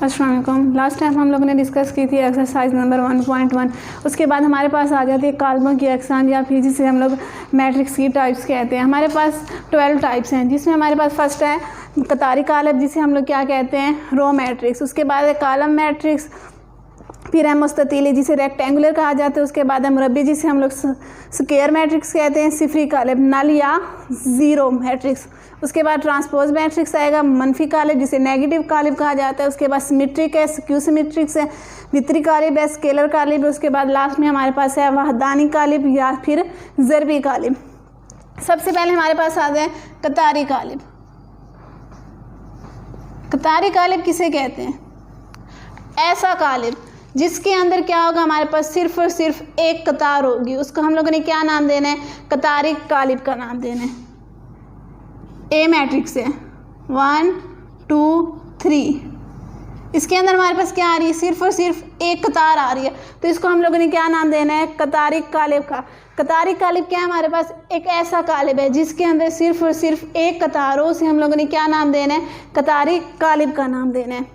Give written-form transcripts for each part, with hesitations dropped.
अस्सलाम वालेकुम। Last time हम लोगों ने डिस्कस की थी एक्सरसाइज नंबर 1.1। उसके बाद हमारे पास आ जाती है कॉलमों की अक़साम या फिर जिसे हम लोग मैट्रिक्स की टाइप्स कहते हैं। हमारे पास 12 टाइप्स हैं, जिसमें हमारे पास फर्स्ट है कतारी कॉलम, जिसे हम लोग क्या कहते हैं, रो मैट्रिक्स। उसके बाद है कॉलम मैट्रिक्स, फिर है मुस्ततीली जिसे रेक्टेंगुलर कहा जाता है। उसके बाद है मुरब्बी जिसे हम लोग स्क्वायर मैट्रिक्स कहते हैं। सिफरी कॉलम नल या ज़ीरो मैट्रिक्स। उसके बाद ट्रांसपोज मैट्रिक्स आएगा, मनफी कॉलम जिसे नेगेटिव कॉलम कहा जाता है। उसके बाद सिमेट्रिक है, स्क्यू सिमेट्रिक्स है, वितरी कॉलम है, स्केलर कॉलम है। उसके बाद लास्ट में हमारे पास है वहदानी कॉलम या फिर ज़रबी कॉलम। सबसे पहले हमारे पास आते हैं कतारी कॉलम। कतारी कॉलम किसे कहते हैं? ऐसा कॉलम जिसके अंदर क्या होगा, हमारे पास सिर्फ और सिर्फ एक कतार होगी। उसको हम लोगों ने क्या नाम देना है? कतारी कॉलम का नाम देना है। ए मैट्रिक्स है 1 2 3। इसके अंदर हमारे पास क्या आ रही है? सिर्फ और सिर्फ एक कतार आ रही है, तो इसको हम लोगों ने क्या नाम देना है? कतारी कॉलम का। कतारी कॉलम क्या है? हमारे पास एक ऐसा कॉलम है जिसके अंदर सिर्फ और सिर्फ एक कतार हो, उसे हम लोगों ने क्या नाम देना है? कतारी कॉलम का नाम देना है।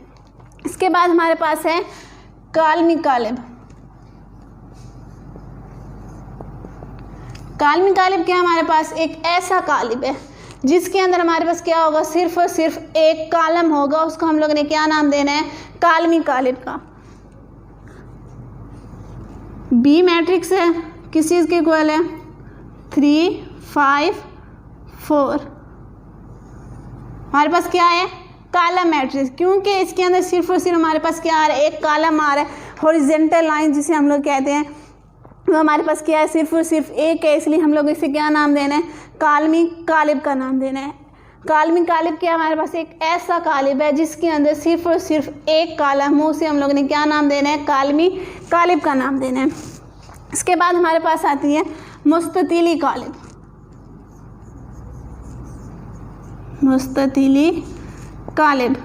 इसके बाद हमारे पास है काल्मी कॉलम। काल्मी कॉलम क्या? हमारे पास एक ऐसा कॉलम है जिसके अंदर हमारे पास क्या होगा? सिर्फ और सिर्फ एक कॉलम होगा, उसको हम लोगों ने क्या नाम देना है? काल्मी कॉलम का। बी मैट्रिक्स है, किस चीज़ के इक्वल है? 3 5 4। हमारे पास क्या है? कॉलम मैट्रिक्स, क्योंकि इसके अंदर सिर्फ और सिर्फ हमारे पास क्या आ रहा है? एक कॉलम आ रहा है। हॉरिजॉन्टल लाइन जिसे हम लोग कहते हैं, वो हमारे पास क्या है? सिर्फ और सिर्फ एक है, इसलिए हम लोग इसे क्या नाम देना है? काल्मी कॉलम का नाम देना है। काल्मी कॉलम क्या? हमारे पास एक ऐसा कॉलम है जिसके अंदर सिर्फ और सिर्फ एक कॉलम हो, उसे हम लोगों ने क्या नाम देना है? काल्मी कॉलम का नाम देना है। इसके बाद हमारे पास आती है मुस्ततीली कॉलम। मुस्ततीली कॉलम।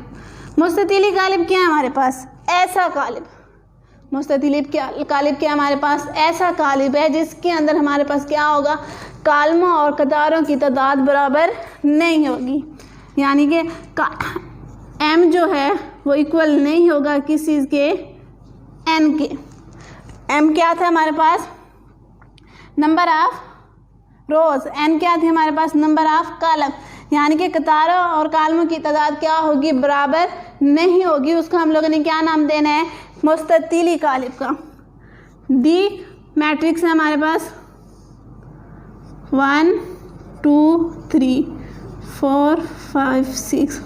मुस्ततीली कॉलम क्या है हमारे पास? ऐसा कॉलम। मुस्ततीली कॉलम क्या हमारे पास? ऐसा कॉलम है जिसके अंदर हमारे पास क्या होगा? कॉलमों और कतारों की तादाद बराबर नहीं होगी, यानी कि m जो है वो इक्वल नहीं होगा किस चीज़ के? n के। m क्या था हमारे पास? Number of rows. n क्या थी हमारे पास? नंबर ऑफ कॉलम, यानी कि कतारों और कॉलमों की तादाद क्या होगी? बराबर नहीं होगी। उसको हम लोगों ने क्या नाम देना है? मुस्ततीली कॉलम का। डी मैट्रिक्स है हमारे पास 1 2 3 4 5 6।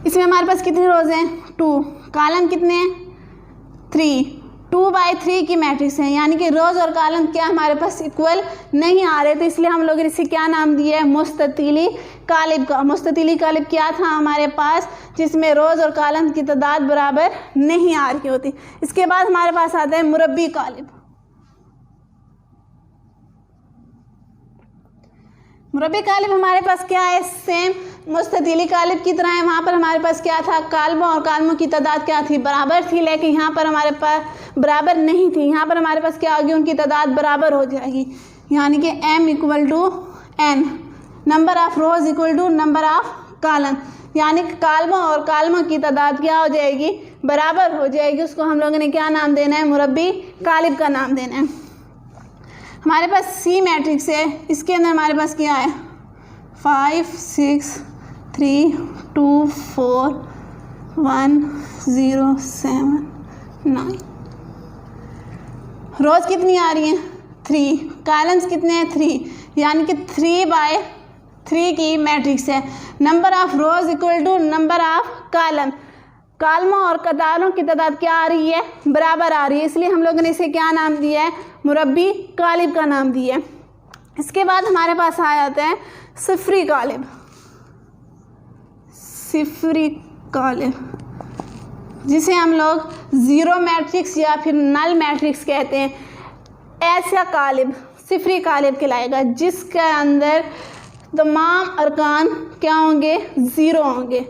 इसमें हमारे पास कितनी रोज हैं? 2। कॉलम कितने हैं? 3। 2/3 की मैट्रिक्स है, यानी कि रोज और कॉलम क्या हमारे पास इक्वल नहीं आ रहे, तो इसलिए हम लोग इसे क्या नाम दिया है? मुस्ततीली कॉलम का। मुस्ततीली कॉलम क्या था हमारे पास? जिसमें रोज और कॉलम की तादाद बराबर नहीं आ रही होती। इसके बाद हमारे पास आता है मुरब्बी कॉलम। मुरब्बी कॉलम हमारे पास क्या है? सेम मुस्ततीली कॉलम की तरह है। वहाँ पर हमारे पास क्या था? कॉलमों और कॉलमों की तादाद क्या थी? बराबर थी, लेकिन यहाँ पर हमारे पास बराबर नहीं थी। यहाँ पर हमारे पास क्या होगी? उनकी तादाद बराबर हो जाएगी, यानी कि m = n, number of rows = number of column, यानी कि कॉलमों और कॉलमों की तादाद क्या हो जाएगी? बराबर हो जाएगी। उसको हम लोगों ने क्या नाम देना है? मुरब्बी कॉलम का नाम देना है। हमारे पास सी मैट्रिक्स है, इसके अंदर हमारे पास क्या है? 5 6 3 2 4 1 0 7 9। रोज कितनी आ रही हैं? 3। कॉलम्स कितने हैं? 3, यानी कि 3/3 की मैट्रिक्स है। Number of rows = number of column. कॉलमों और कतारों की तादाद क्या आ रही है? बराबर आ रही है, इसलिए हम लोगों ने इसे क्या नाम दिया है? मुरब्बी कॉलम का नाम दिया है। इसके बाद हमारे पास आ जाता है सिफरी कॉलम। सिफरी कॉलम जिसे हम लोग ज़ीरो मैट्रिक्स या फिर नल मैट्रिक्स कहते हैं। ऐसा कॉलम सिफरी कॉलम कहलाएगा जिसके अंदर तमाम अरकान क्या होंगे? ज़ीरो होंगे।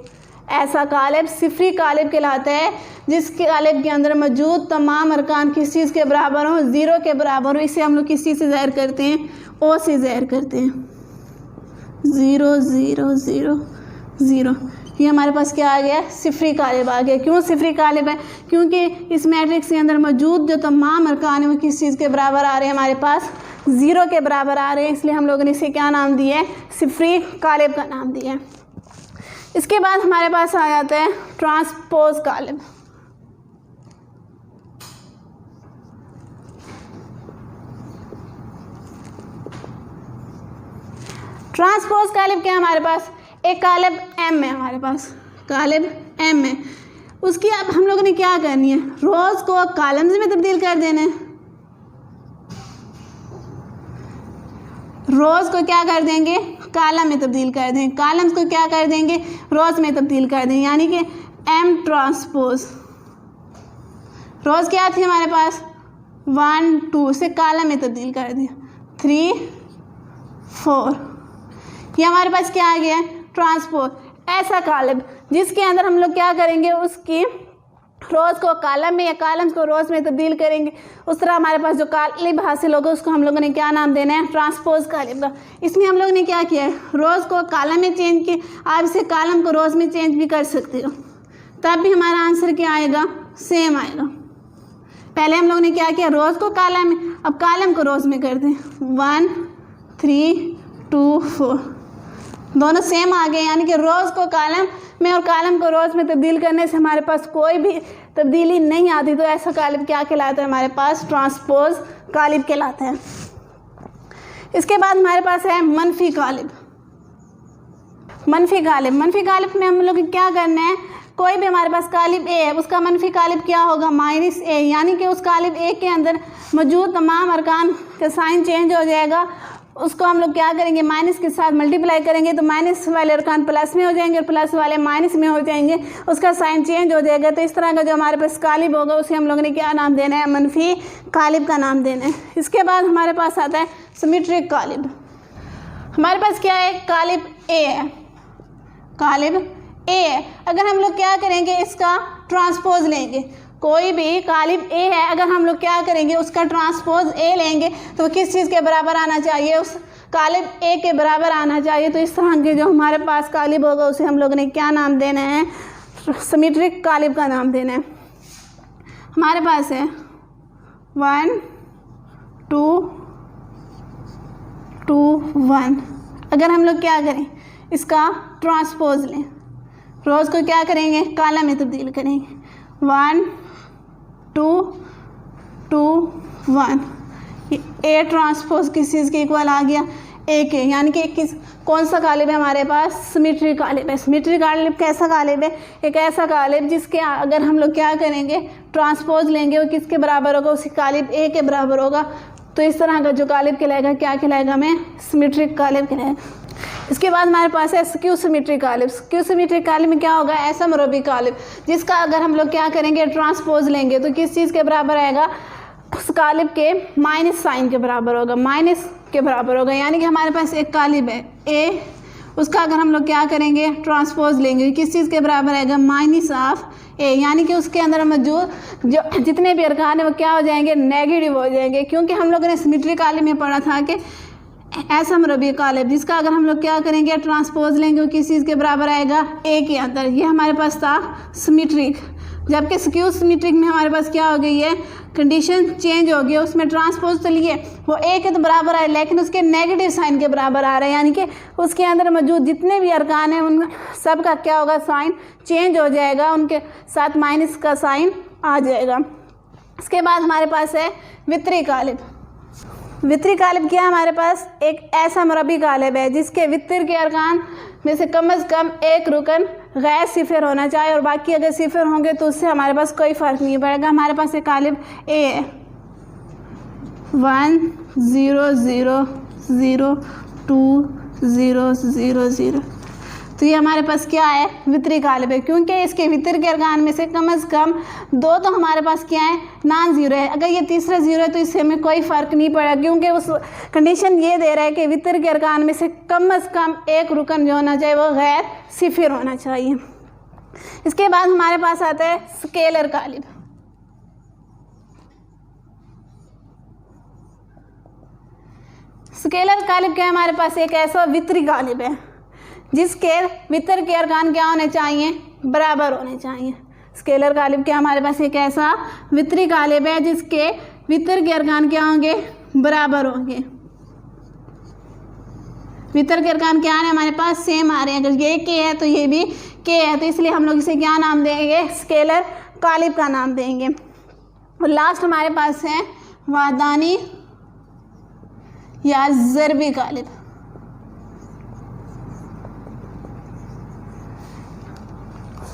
ऐसा कॉलम सिफरी कॉलम कहलाता है जिसके कॉलम के अंदर मौजूद तमाम अरकान किस चीज़ के बराबर हों? ज़ीरो के बराबर हो। इसे हम लोग किस चीज़ से ज़ाहिर करते हैं? ओ से ज़ाहिर करते हैं। 0 0 0 0। ये हमारे पास क्या आ गया, सिफरी कालिब आ गया। क्यों सिफरी कालिब है, क्योंकि इस मैट्रिक्स के अंदर मौजूद जो तमाम अरकान है वो किस चीज़ के बराबर आ रहे हैं, हमारे पास 0 के बराबर आ रहे हैं, इसलिए हम लोगों ने इसे क्या नाम दिया है, सिफरी कालिब का नाम दिया है। इसके बाद हमारे पास आ जाता है ट्रांसपोज कालिब। ट्रांसपोज कालिब क्या है हमारे पास, एक कालिब एम है हमारे पास, कालिब एम है, उसकी अब हम लोगों ने क्या करनी है, रोज को कॉलम्स में तब्दील कर देना है। रोज को क्या कर देंगे, कॉलम में तब्दील कर देंगे, कॉलम्स को क्या कर देंगे, रोज में तब्दील कर देंगे, यानी कि एम ट्रांसपोज। रोज क्या थी हमारे पास 1 2, से कॉलम में तब्दील कर दिया 3 4, ये हमारे पास क्या आ गया है, ट्रांसपोज। ऐसा कालिब जिसके अंदर हम लोग क्या करेंगे, उसकी रोज़ को कॉलम में या कॉलम्स को रोज़ में तब्दील करेंगे, उस तरह हमारे पास जो कालिब हासिल होगा उसको हम लोगों ने क्या नाम देना है, ट्रांसपोज कालिब का। इसमें हम लोगों ने क्या किया है, रोज़ को कॉलम में चेंज किया, आप इसे कॉलम को रोज़ में चेंज भी कर सकते हो, तब भी हमारा आंसर क्या आएगा, सेम आएगा। पहले हम लोगों ने क्या किया, रोज़ को कॉलम में, अब कॉलम को रोज़ में कर दें, 1 3 2 4, दोनों सेम आ गए, यानी कि रोज़ को कॉलम में और कॉलम को रोज़ में तब्दील करने से हमारे पास कोई भी तब्दीली नहीं आती, तो ऐसा कालिब क्या कहलाता है, हमारे पास ट्रांसपोज कालिब कहलाता है। इसके बाद हमारे पास है मनफी कालिब। मनफी कालिब, मनफी कालिब में हम लोग क्या करना है, कोई भी हमारे पास कालिब ए है उसका मनफी कालिब क्या होगा, -a, यानी कि उस कालिब ए के अंदर मौजूद तमाम अरकान का साइन चेंज हो जाएगा, उसको हम लोग क्या करेंगे, माइनस के साथ मल्टीप्लाई करेंगे, तो माइनस वाले अरकान प्लस में हो जाएंगे और प्लस वाले माइनस में हो जाएंगे, उसका साइन चेंज हो जाएगा। तो इस तरह का जो हमारे पास कालिब होगा उसे हम लोगों ने क्या नाम देना है, मनफी कालिब का नाम देना है। इसके बाद हमारे पास आता है सिमेट्रिक कालिब। हमारे पास क्या है, कालिब ए है, कालिब ए है। अगर हम लोग क्या करेंगे, इसका ट्रांसपोज लेंगे, कोई भी कालिब ए है, अगर हम लोग क्या करेंगे, उसका ट्रांसपोज ए लेंगे तो किस चीज़ के बराबर आना चाहिए, उस कालिब ए के बराबर आना चाहिए। तो इस तरह के जो हमारे पास कालिब होगा उसे हम लोगों ने क्या नाम देना है, सिमेट्रिक कालिब का नाम देना है। हमारे पास है 1 2 2 1, अगर हम लोग क्या करें, इसका ट्रांसपोज लें, रोज़ को क्या करेंगे, कॉलम में तब्दील करेंगे, 1 2 2 1, ए ट्रांसपोज किस चीज़ के इक्वल आ गया, ए के, यानी कि किस कौन सा कालिब है हमारे पास, सिमेट्रिक कालिब है। सिमेट्रिक कालिब कैसा कालिब है, एक ऐसा कालिब जिसके अगर हम लोग क्या करेंगे, ट्रांसपोज लेंगे, वो किसके बराबर होगा, उसी कालिब ए के बराबर होगा। तो इस तरह का जो कालिब कहलाएगा क्या कहलाएगा, हमें सिमेट्रिक कालिब कहलाएगा। इसके बाद हमारे पास है स्क्यू सिमेट्रिक कालिब। स्क्यू सिमेट्रिक कालिब में क्या होगा, ऐसा मरबी कालिब जिसका अगर हम लोग क्या करेंगे, ट्रांसपोज लेंगे, तो किस चीज़ के बराबर आएगा, उस कालिब के माइनस साइन के बराबर होगा, माइनस के बराबर होगा। यानी कि हमारे पास एक कालिब है ए, उसका अगर हम लोग क्या करेंगे, ट्रांसपोज लेंगे, किस चीज़ के बराबर आएगा, -ए, यानी कि उसके अंदर मौजूद जो जितने भी अरकान है वो क्या हो जाएंगे, नेगेटिव हो जाएंगे। क्योंकि हम लोगों ने सिमेट्रिक कालिब में पढ़ा था कि ऐसा मरबी कालिब जिसका अगर हम लोग क्या करेंगे, ट्रांसपोज लेंगे, वो किस चीज़ के बराबर आएगा, ए के अंदर। ये हमारे पास था सिमेट्रिक। जबकि स्क्यू सिमेट्रिक में हमारे पास क्या हो गई है, कंडीशन चेंज हो गई, उसमें ट्रांसपोज तो लिए वो ए के तो बराबर आए, लेकिन उसके नेगेटिव साइन के बराबर आ रहे हैं, यानी कि उसके अंदर मौजूद जितने भी अरकान हैं उन सब का क्या होगा, साइन चेंज हो जाएगा, उनके साथ माइनस का साइन आ जाएगा। इसके बाद हमारे पास है वितरी कालिब। वितरी कालिब क्या, हमारे पास एक ऐसा मरबी कालिब है जिसके वितर के अरकान में से कम एक रुकन गैर सिफर होना चाहिए, और बाकी अगर सिफर होंगे तो उससे हमारे पास कोई फ़र्क नहीं पड़ेगा। हमारे पास एक कालिब ए है, 1 0 0 0 2 0 0 0, तो ये हमारे पास क्या है, वितरी कालिब है। क्योंकि इसके वितर के अरकान में से कम 2 तो हमारे पास क्या है, नॉन ज़ीरो है। अगर ये तीसरा ज़ीरो है तो इससे हमें कोई फ़र्क नहीं पड़ेगा, क्योंकि उस कंडीशन ये दे रहा है कि वितर के अरकान में से कम एक रुकन जो होना चाहिए वो गैर सिफर होना चाहिए। इसके बाद हमारे पास आता है स्केलर कालिब। स्केलर कालिब क्या है, हमारे पास एक ऐसा वितरी कालिब है जिसके वितर के अरकान क्या होने चाहिए, बराबर होने चाहिए। स्केलर कालिब क्या हमारे पास एक ऐसा वितरी कालिब है जिसके वितर के अरकान क्या होंगे, बराबर होंगे। वितर के अरकान क्या है हमारे पास, सेम आ रहे हैं। अगर ये के है तो ये भी के है, तो इसलिए हम लोग इसे क्या नाम देंगे, स्केलर कालिब का नाम देंगे। और लास्ट हमारे पास है वाहदानी या ज़रबी कालिब।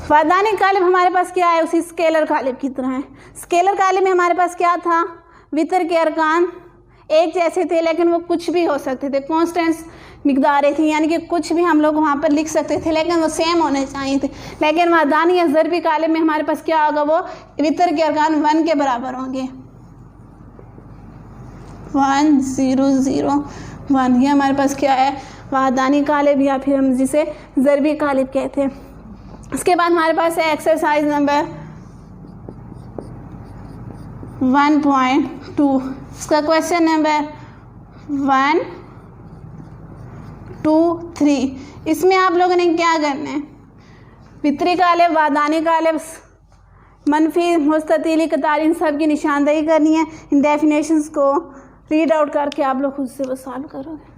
वाहदानी कालिब हमारे पास क्या है, उसी स्केलर कालिब की तरह है। स्केलर कालिब में हमारे पास क्या था, वितर के अरकान एक जैसे थे लेकिन वो कुछ भी हो सकते थे, कॉन्स्टेंट्स मिकदारें थी, यानी कि कुछ भी हम लोग वहाँ पर लिख सकते थे लेकिन वो सेम होने चाहिए थे। लेकिन वाहदानी या ज़रबी कालिब में हमारे पास क्या होगा, वो वितर के अरकान 1 के बराबर होंगे, 1 0 0 1। ये हमारे पास क्या है, वाहदानी कालिब या फिर हम जिसे ज़रबी कालिब कहते हैं। इसके बाद हमारे पास है एक्सरसाइज नंबर 1.2। इसका क्वेश्चन नंबर 1 2 3। इसमें आप लोगों ने क्या करना है, वितरी कालिब, वाहदानी कालिब, मनफी, मुस्ततीली, कतार, इन सब की निशानदेही करनी है। इन डेफिनेशंस को रीड आउट करके आप लोग खुद से वो सॉल्व करोगे।